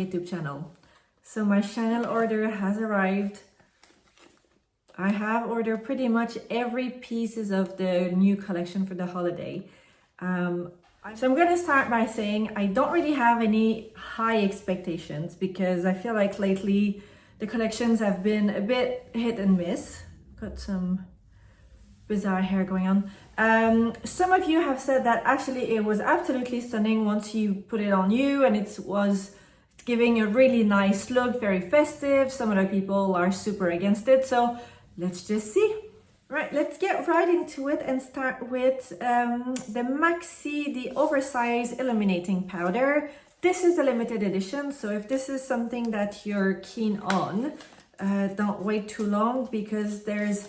YouTube channel. So my Chanel order has arrived. I have ordered pretty much every pieces of the new collection for the holiday. So I'm going to start by saying I don't really have any high expectations because I feel like lately the collections have been a bit hit and miss. Got some bizarre hair going on. Some of you have said that actually it was absolutely stunning once you put it on you, and it's giving a really nice look, very festive. Some other people are super against it, so let's just see. Right, let's get right into it and start with the Maxi, the Oversized Illuminating Powder. This is a limited edition, so if this is something that you're keen on, don't wait too long because there's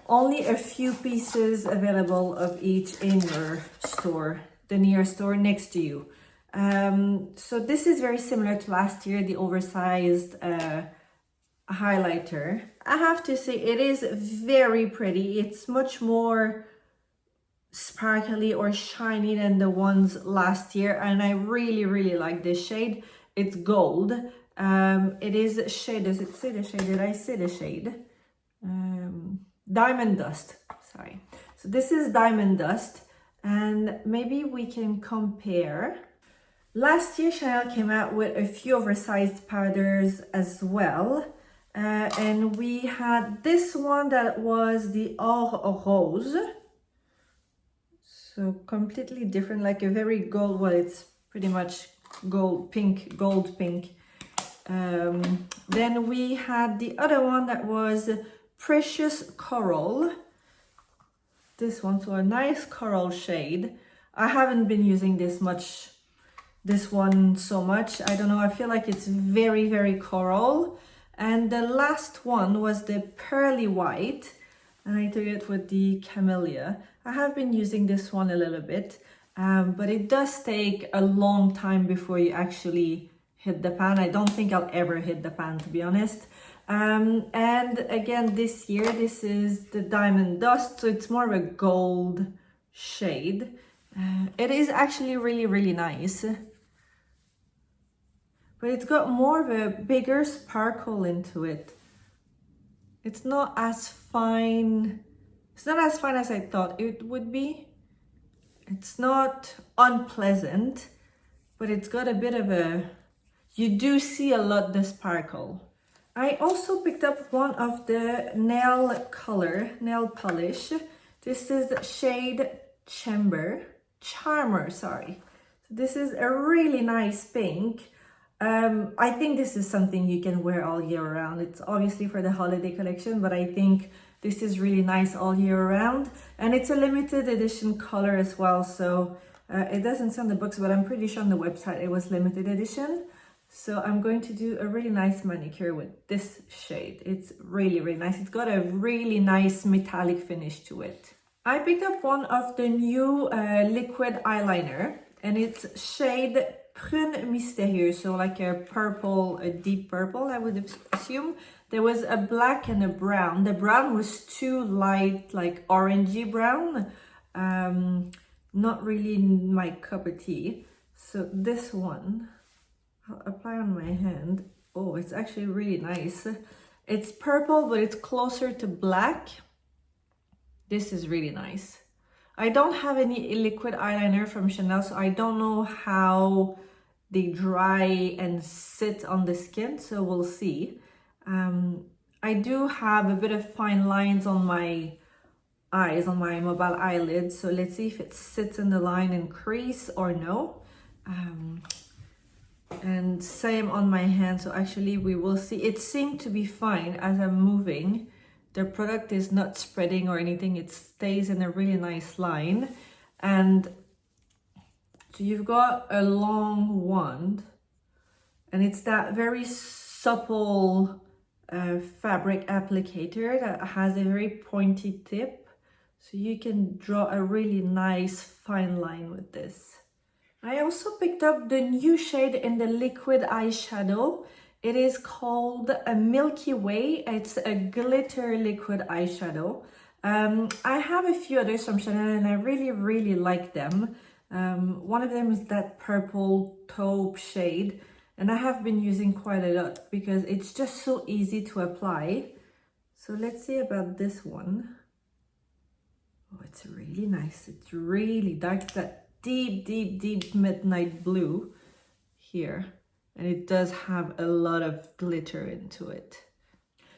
only a few pieces available of each in your store, the nearest store next to you. So this is very similar to last year, the Oversized highlighter. I have to say it is very pretty. It's much more sparkly or shiny than the ones last year, and I really like this shade. It's gold. It is shade, does it say the shade? Did I say the shade? Diamond Dust, sorry. So this is Diamond Dust, and maybe we can compare. Last year Chanel came out with a few oversized powders as well. And we had this one that was the Or Rose. So completely different, like a very gold, well, it's pretty much gold pink. Then we had the other one that was Precious Coral. This one, so a nice coral shade. I haven't been using this one so much. I don't know, I feel like it's very coral. And the last one was the Pearly White, and I took it with the Camellia. I have been using this one a little bit, but it does take a long time before you actually hit the pan. I don't think I'll ever hit the pan, to be honest. And again, this year, this is the Diamond Dust, so it's more of a gold shade. It is actually really nice. But it's got more of a bigger sparkle into it. It's not as fine. It's not as fine as I thought it would be. It's not unpleasant, but it's got a bit of a, you do see a lot the sparkle. I also picked up one of the nail polish. This is shade Charmer, sorry. So this is a really nice pink. I think this is something you can wear all year round. It's obviously for the holiday collection, but I think this is really nice all year round. And it's a limited edition color as well, so it doesn't say on the books, but I'm pretty sure on the website it was limited edition. So I'm going to do a really nice manicure with this shade. It's really nice. It's got a really nice metallic finish to it. I picked up one of the new liquid eyeliner, and it's shade Prune Mystérieux, so like a purple, a deep purple, I would assume. There was a black and a brown. The brown was too light, like orangey brown. Not really my cup of tea. So this one, I'll apply on my hand. Oh, it's actually really nice. It's purple, but it's closer to black. This is really nice. I don't have any liquid eyeliner from Chanel, so I don't know how they dry and sit on the skin, so we'll see. I do have a bit of fine lines on my eyes, on my mobile eyelids, so let's see if it sits in the line and crease or no. And same on my hand, so actually we will see. It seemed to be fine as I'm moving. The product is not spreading or anything, it stays in a really nice line. And so you've got a long wand, and it's that very supple fabric applicator that has a very pointy tip. So you can draw a really nice fine line with this. I also picked up the new shade in the liquid eyeshadow. It is called a Milky Way. It's a glitter liquid eyeshadow. I have a few others from Chanel and I really like them. One of them is that purple taupe shade. and I have been using quite a lot because it's just so easy to apply. So let's see about this one. Oh, it's really nice. It's really dark. It's that deep midnight blue here, and it does have a lot of glitter into it.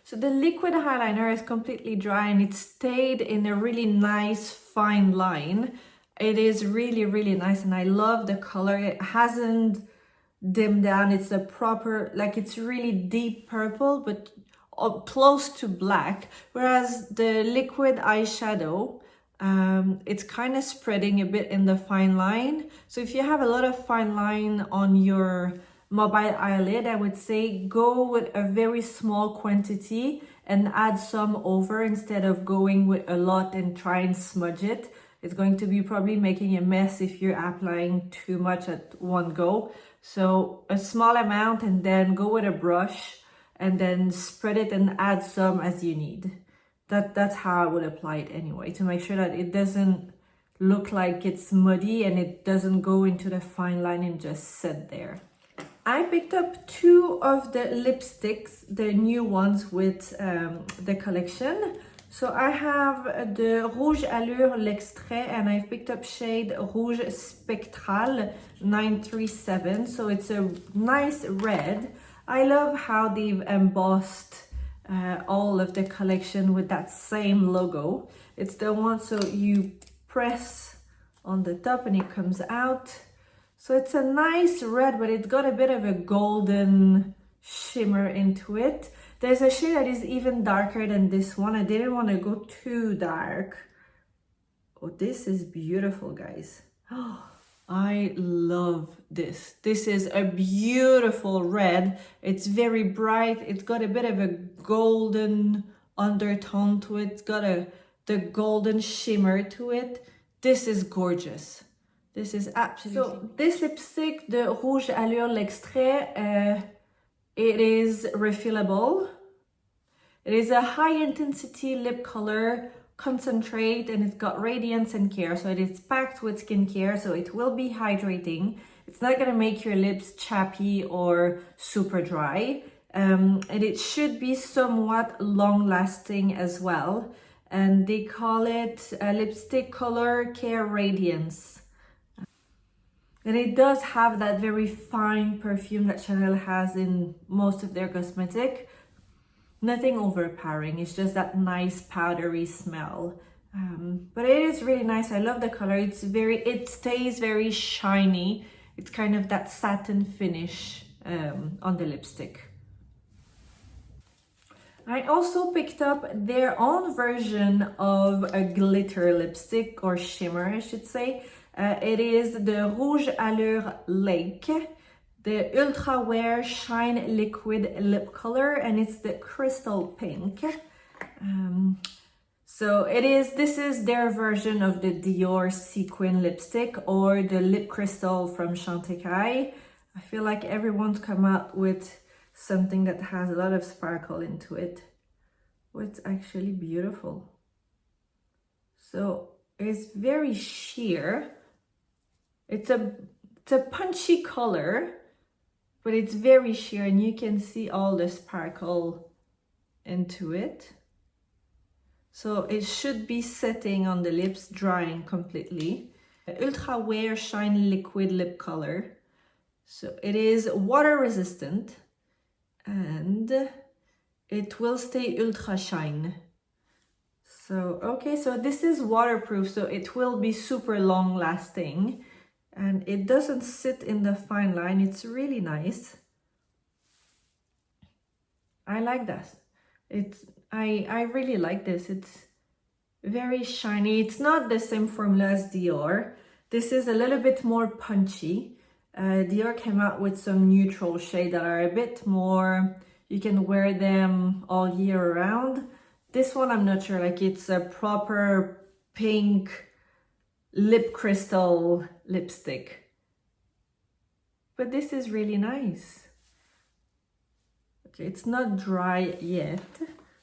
So the liquid eyeliner is completely dry and it stayed in a really nice fine line. It is really nice and I love the color. It hasn't dimmed down. It's a proper, like it's really deep purple but close to black. Whereas the liquid eyeshadow, it's kind of spreading a bit in the fine line. So if you have a lot of fine line on your mobile eyelid, I would say go with a very small quantity and add some over instead of going with a lot and try and smudge it. It's going to be probably making a mess if you're applying too much at one go. So a small amount and then go with a brush and then spread it and add some as you need. That's how I would apply it anyway, to make sure that it doesn't look like it's muddy and it doesn't go into the fine line and just sit there. I picked up 2 of the lipsticks, the new ones with the collection. So I have the Rouge Allure L'Extrait and I've picked up shade Rouge Spectral 937. So it's a nice red. I love how they've embossed all of the collection with that same logo. It's the one, so you press on the top and it comes out. So it's a nice red, but it's got a bit of a golden shimmer into it. There's a shade that is even darker than this one. I didn't want to go too dark. Oh, this is beautiful, guys. Oh, I love this. This is a beautiful red. It's very bright. It's got a bit of a golden undertone to it. It's got the golden shimmer to it. This is gorgeous. This is absolutely... So this lipstick, the Rouge Allure L'Extrait, it is refillable. It is a high intensity lip color concentrate and it's got radiance and care. So it is packed with skincare, so it will be hydrating. It's not going to make your lips chappy or super dry. And it should be somewhat long lasting as well. And they call it Lipstick Color Care Radiance. And it does have that very fine perfume that Chanel has in most of their cosmetic. Nothing overpowering, it's just that nice powdery smell. But it is really nice. I love the color. It stays very shiny. It's kind of that satin finish on the lipstick. I also picked up their own version of a glitter lipstick, or shimmer I should say. It is the Rouge Allure Laque, the Ultra Wear Shine Liquid Lip Color, and it's the crystal pink. So this is their version of the Dior Sequin lipstick or the Lip Crystal from Chantecaille. I feel like everyone's come out with something that has a lot of sparkle into it. Oh, it's actually beautiful. So it's very sheer. It's a punchy color, but it's very sheer and you can see all the sparkle into it. So it should be setting on the lips, drying completely. Ultra Wear Shine Liquid Lip Color. So it is water resistant and it will stay ultra shine. So, okay, so this is waterproof, so it will be super long lasting. And it doesn't sit in the fine line. It's really nice. I like that. I really like this. It's very shiny. It's not the same formula as Dior. This is a little bit more punchy. Dior came out with some neutral shades that are a bit more, you can wear them all year round. This one I'm not sure, like it's a proper pink lip crystal lipstick. But this is really nice. Okay, it's not dry yet,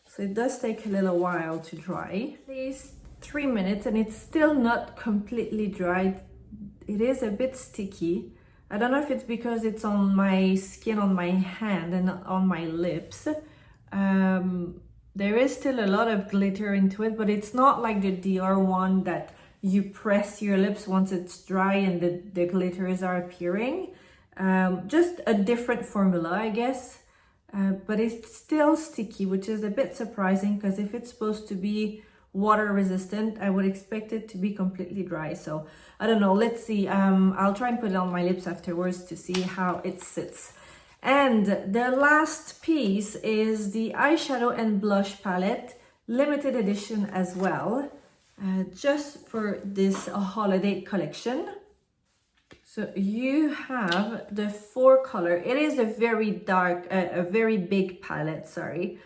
so it does take a little while to dry. At least 3 minutes and it's still not completely dry. It is a bit sticky. I don't know if it's because it's on my skin, on my hand and on my lips. There is still a lot of glitter into it, but it's not like the Dior one that you press your lips once it's dry and the glitters are appearing. Just a different formula, I guess. But it's still sticky, which is a bit surprising because if it's supposed to be water resistant, I would expect it to be completely dry. So I don't know, let's see. I'll try and put it on my lips afterwards to see how it sits. And the last piece is the eyeshadow and blush palette, limited edition as well, just for this holiday collection. So you have the 4-color. It is a very dark, a very big palette, sorry.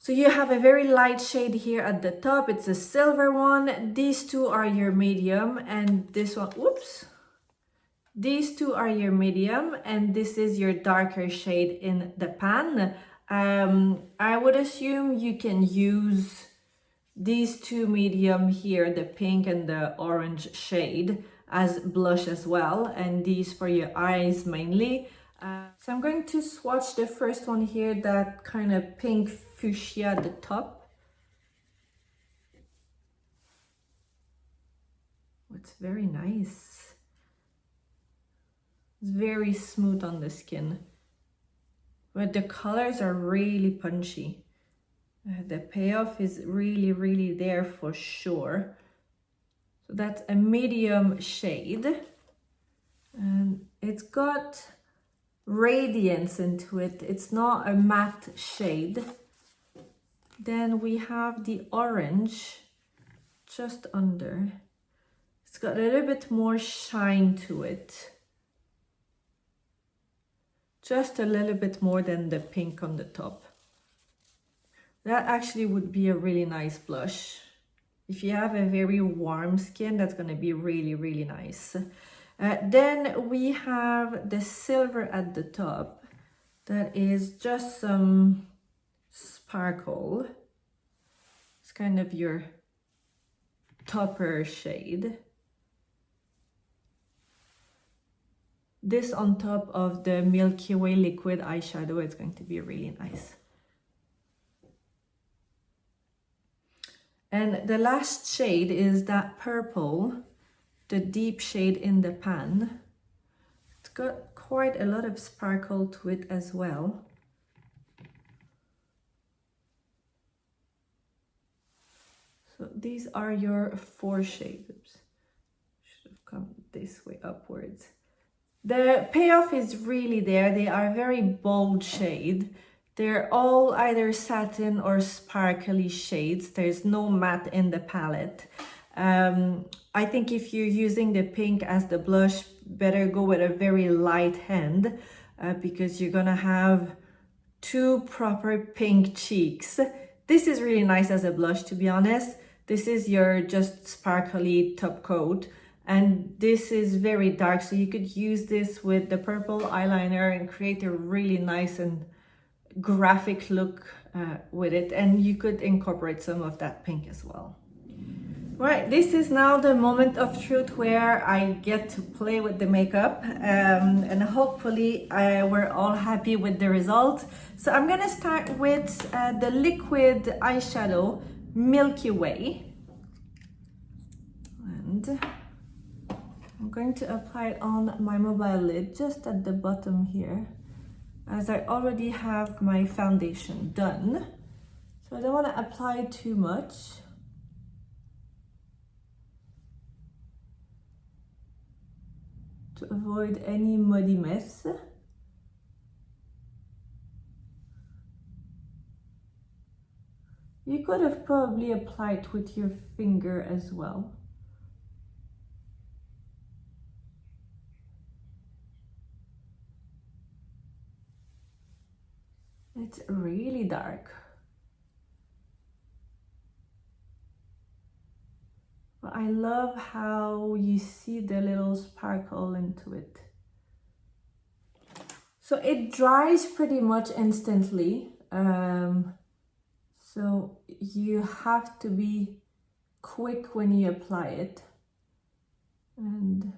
So you have a very light shade here at the top. It's a silver one. These two are your medium, and this one, whoops. These two are your medium, and this is your darker shade in the pan. I would assume you can use these two medium here, the pink and the orange shade, as blush as well, and these for your eyes mainly. So I'm going to swatch the first one here, that kind of pink fuchsia at the top. It's very nice. It's very smooth on the skin, but the colors are really punchy. The payoff is really, really there for sure. So that's a medium shade, and it's got radiance into it. It's not a matte shade. Then we have the orange just under. It's got a little bit more shine to it. Just a little bit more than the pink on the top. That actually would be a really nice blush. If you have a very warm skin, that's going to be really, really nice. Then we have the silver at the top. That is just some sparkle. It's kind of your topper shade. This on top of the Milky Way liquid eyeshadow is going to be really nice. And the last shade is that purple, the deep shade in the pan. It's got quite a lot of sparkle to it as well. So these are your 4 shades. Oops. Should have come this way upwards. The payoff is really there. They are very bold shade. They're all either satin or sparkly shades. There's no matte in the palette. I think if you're using the pink as the blush, better go with a very light hand because you're gonna have 2 proper pink cheeks. This is really nice as a blush, to be honest. This is your just sparkly top coat. And this is very dark, so you could use this with the purple eyeliner and create a really nice and graphic look with it. And you could incorporate some of that pink as well. Right, this is now the moment of truth where I get to play with the makeup. And hopefully we're all happy with the result. So I'm gonna start with the liquid eyeshadow Milky Way. And I'm going to apply it on my mobile lid just at the bottom here, as I already have my foundation done. So I don't want to apply too much. To avoid any muddy mess. You could have probably applied with your finger as well. It's really dark. But I love how you see the little sparkle into it. So it dries pretty much instantly. So you have to be quick when you apply it. And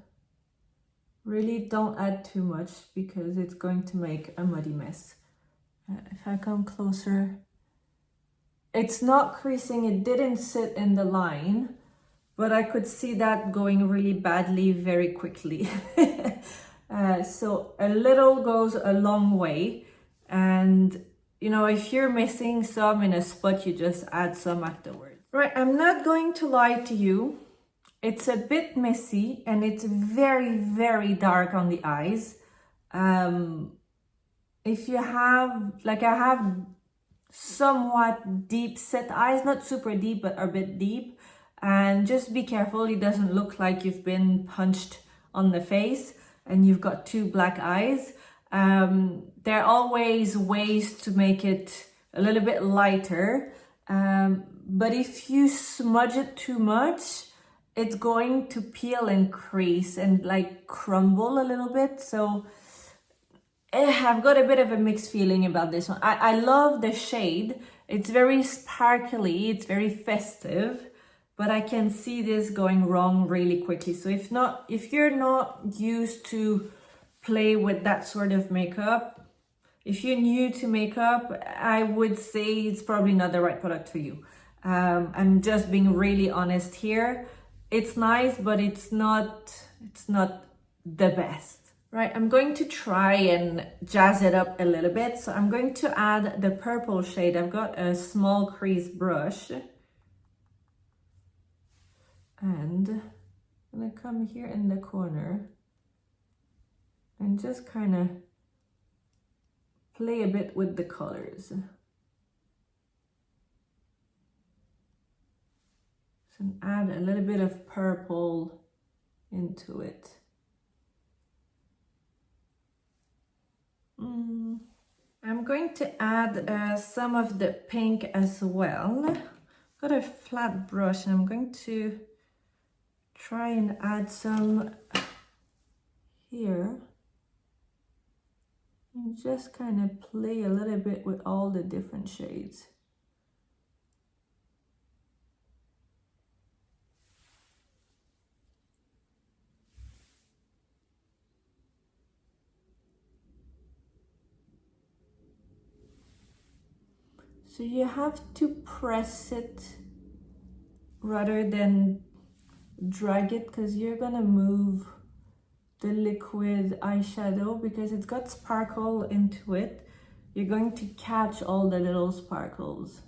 Really don't add too much because it's going to make a muddy mess. If I come closer, it's not creasing, it didn't sit in the line, but I could see that going really badly very quickly. So a little goes a long way. And you know, if you're missing some in a spot, you just add some afterwards. Right, I'm not going to lie to you. It's a bit messy and it's very, very dark on the eyes. If you have, like I have somewhat deep set eyes, not super deep, but a bit deep. And just be careful, it doesn't look like you've been punched on the face and you've got two black eyes. There are always ways to make it a little bit lighter. But if you smudge it too much, it's going to peel and crease and like crumble a little bit. So I've got a bit of a mixed feeling about this one. I love the shade. It's very sparkly, it's very festive, but I can see this going wrong really quickly. So if you're not used to play with that sort of makeup, if you're new to makeup, I would say it's probably not the right product for you. I'm just being really honest here. It's nice, but it's not the best. Right, I'm going to try and jazz it up a little bit. So I'm going to add the purple shade. I've got a small crease brush. And I'm gonna come here in the corner and just kind of play a bit with the colors. So add a little bit of purple into it. I'm going to add some of the pink as well. I've got a flat brush and I'm going to try and add some here. And just kind of play a little bit with all the different shades. So you have to press it rather than drag it, because you're gonna move the liquid eyeshadow because it's got sparkle into it. You're going to catch all the little sparkles.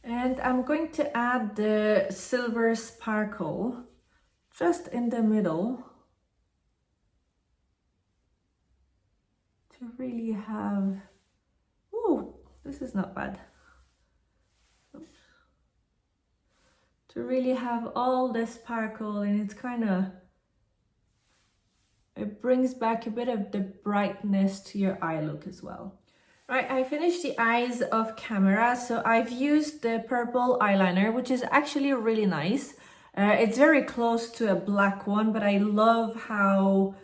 And I'm going to add the silver sparkle just in the middle to really have, ooh, this is not bad. Oops. To really have all the sparkle, and it's kind of, it brings back a bit of the brightness to your eye look as well. Right, I finished the eyes off camera, so I've used the purple eyeliner, which is actually really nice. It's very close to a black one, but I love how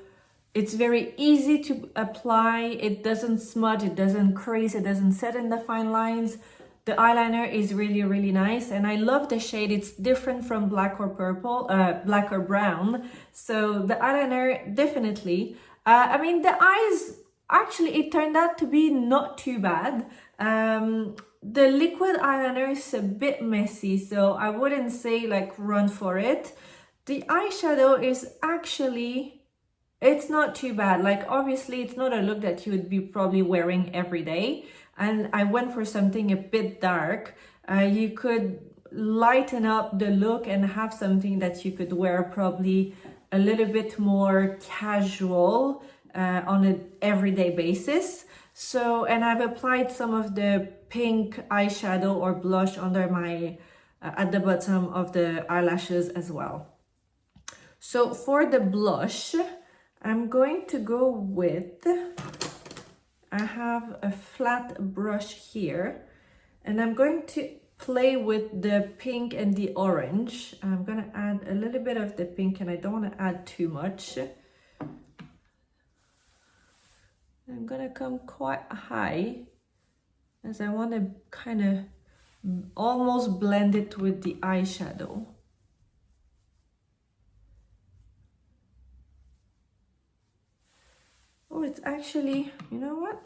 it's very easy to apply. It doesn't smudge, it doesn't crease, it doesn't set in the fine lines. The eyeliner is really, really nice, and I love the shade. It's different from black or purple, black or brown. So the eyeliner, definitely. I mean, the eyes, actually, it turned out to be not too bad. The liquid eyeliner is a bit messy, so I wouldn't say like run for it. The eyeshadow is actually, it's not too bad. Like, obviously, it's not a look that you would be probably wearing every day. And I went for something a bit dark. You could lighten up the look and have something that you could wear probably a little bit more casual on an everyday basis. So, and I've applied some of the pink eyeshadow or blush under my, at the bottom of the eyelashes as well. So for the blush, I'm going to go with, I have a flat brush here, and I'm going to play with the pink and the orange. I'm going to add a little bit of the pink, and I don't want to add too much. I'm going to come quite high, as I want to kind of almost blend it with the eyeshadow. actually, you know what?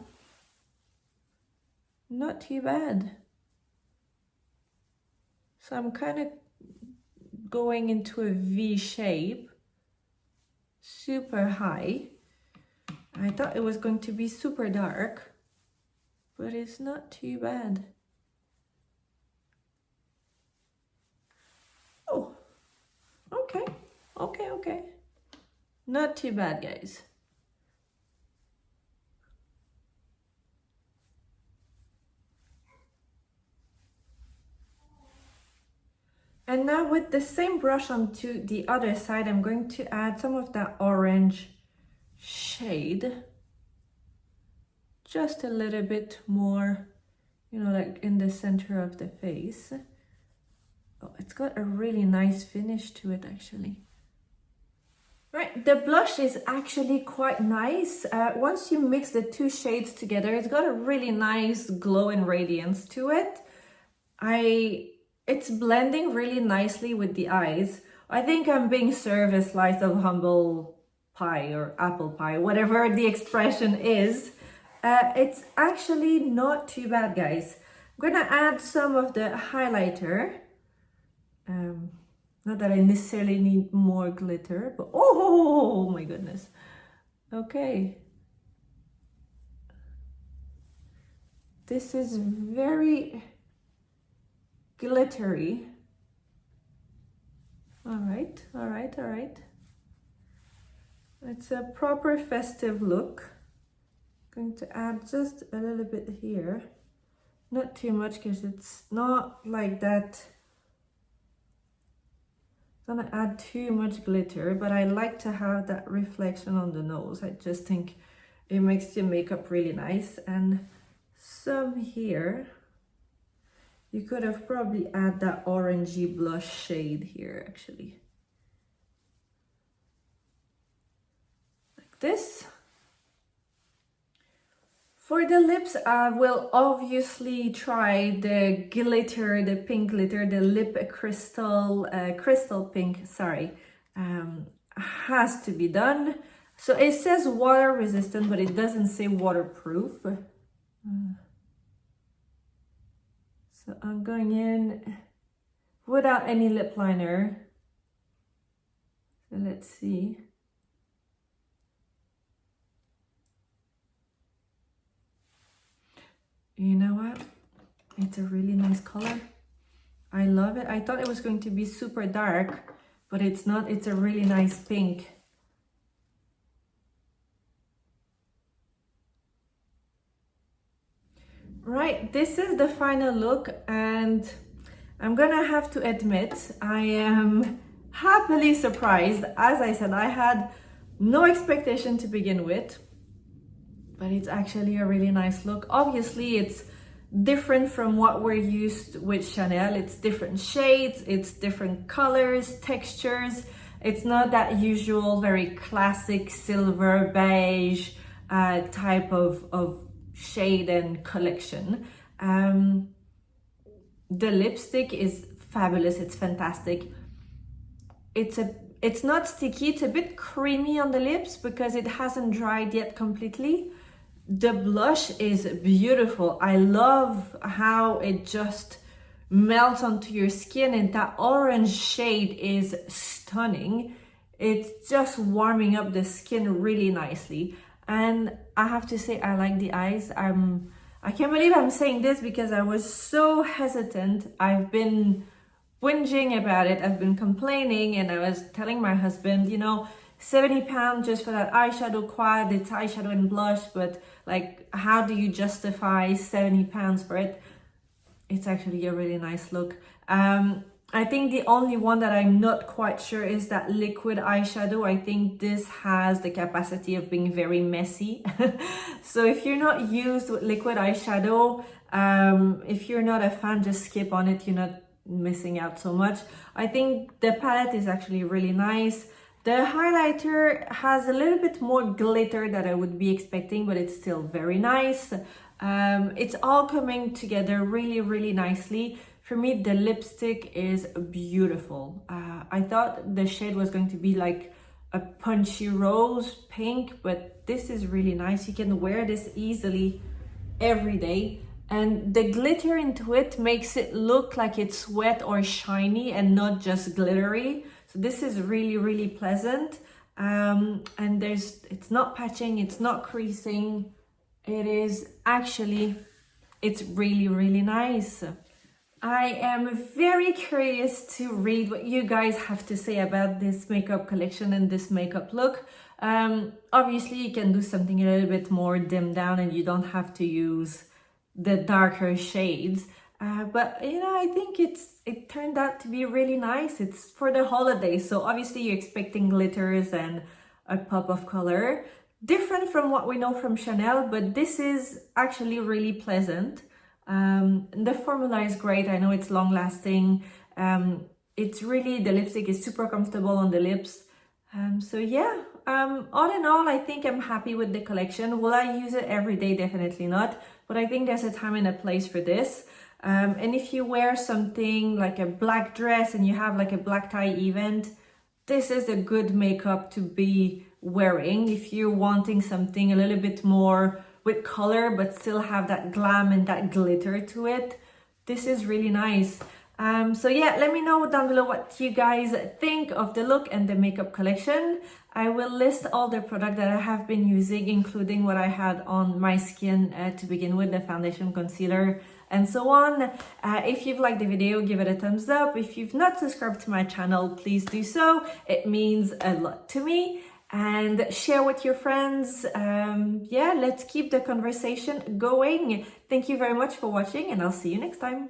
Not too bad. So I'm kind of going into a V shape, super high. I thought it was going to be super dark, but it's not too bad. Oh, okay, okay. Not too bad, guys. And now with the same brush onto the other side, I'm going to add some of that orange shade. Just a little bit more, you know, like in the center of the face. Oh, it's got a really nice finish to it, actually. Right, the blush is actually quite nice. Once you mix the two shades together, it's got a really nice glow and radiance to it. It's blending really nicely with the eyes. I think I'm being served a slice of humble pie or apple pie, whatever the expression is. It's actually not too bad, guys. I'm gonna add some of the highlighter. Not that I necessarily need more glitter, but oh my goodness. Okay. This is very glittery. All right. It's a proper festive look. Going to add just a little bit here. Not too much because it's not like that. Gonna add too much glitter, but I like to have that reflection on the nose. I just think it makes your makeup really nice. And some here. You could have probably add that orangey blush shade here, actually. Like this. For the lips, I will obviously try the glitter, the pink glitter, the lip crystal, crystal pink, sorry, has to be done. So it says water resistant, but it doesn't say waterproof. So I'm going in without any lip liner. So let's see. You know what? It's a really nice color. I love it. I thought it was going to be super dark, but it's not. It's a really nice pink. Right, this is the final look, and I'm gonna have to admit, I am happily surprised. As I said, I had no expectation to begin with, but it's actually a really nice look. Obviously, it's different from what we're used with Chanel. It's different shades, it's different colors, textures. It's not that usual, very classic silver beige type of shade and collection. The lipstick is fabulous. It's fantastic. It's not sticky. It's a bit creamy on the lips because it hasn't dried yet completely. The blush is beautiful. I love how it just melts onto your skin, and that orange shade is stunning. It's just warming up the skin really nicely. And I have to say, I like the eyes. I can't believe I'm saying this because I was so hesitant. I've been whinging about it. I've been complaining, and I was telling my husband, you know, £70 just for that eyeshadow quad. It's eyeshadow and blush, but like, how do you justify £70 for it? It's actually a really nice look. I think the only one that I'm not quite sure is that liquid eyeshadow. I think this has the capacity of being very messy. So if you're not used with liquid eyeshadow, if you're not a fan, just skip on it. You're not missing out so much. I think the palette is actually really nice. The highlighter has a little bit more glitter than I would be expecting, but it's still very nice. It's all coming together really, really nicely. For me, the lipstick is beautiful. I thought the shade was going to be like a punchy rose pink, but this is really nice. You can wear this easily every day. And the glitter into it makes it look like it's wet or shiny and not just glittery. So this is really, really pleasant. And it's not patching, it's not creasing. It is actually, it's really, really nice. I am very curious to read what you guys have to say about this makeup collection and this makeup look. Obviously you can do something a little bit more dimmed down and you don't have to use the darker shades, but you know, I think it turned out to be really nice. It's for the holidays, so obviously you're expecting glitters and a pop of color, different from what we know from Chanel, but this is actually really pleasant. The formula is great. I know it's long lasting. It's really, the lipstick is super comfortable on the lips. So yeah, all in all, I think I'm happy with the collection. Will I use it every day? Definitely not, but I think there's a time and a place for this. And if you wear something like a black dress and you have like a black tie event, this is a good makeup to be wearing. If you're wanting something a little bit more with color but still have that glam and that glitter to it, this is really nice. So yeah, let me know down below what you guys think of the look and the makeup collection. I will list all the product that I have been using, including what I had on my skin to begin with, the foundation, concealer, and so on. If you've liked the video, give it a thumbs up. If you've not subscribed to my channel, please do so. It means a lot to me. And share with your friends. Yeah, let's keep the conversation going. Thank you very much for watching, and I'll see you next time.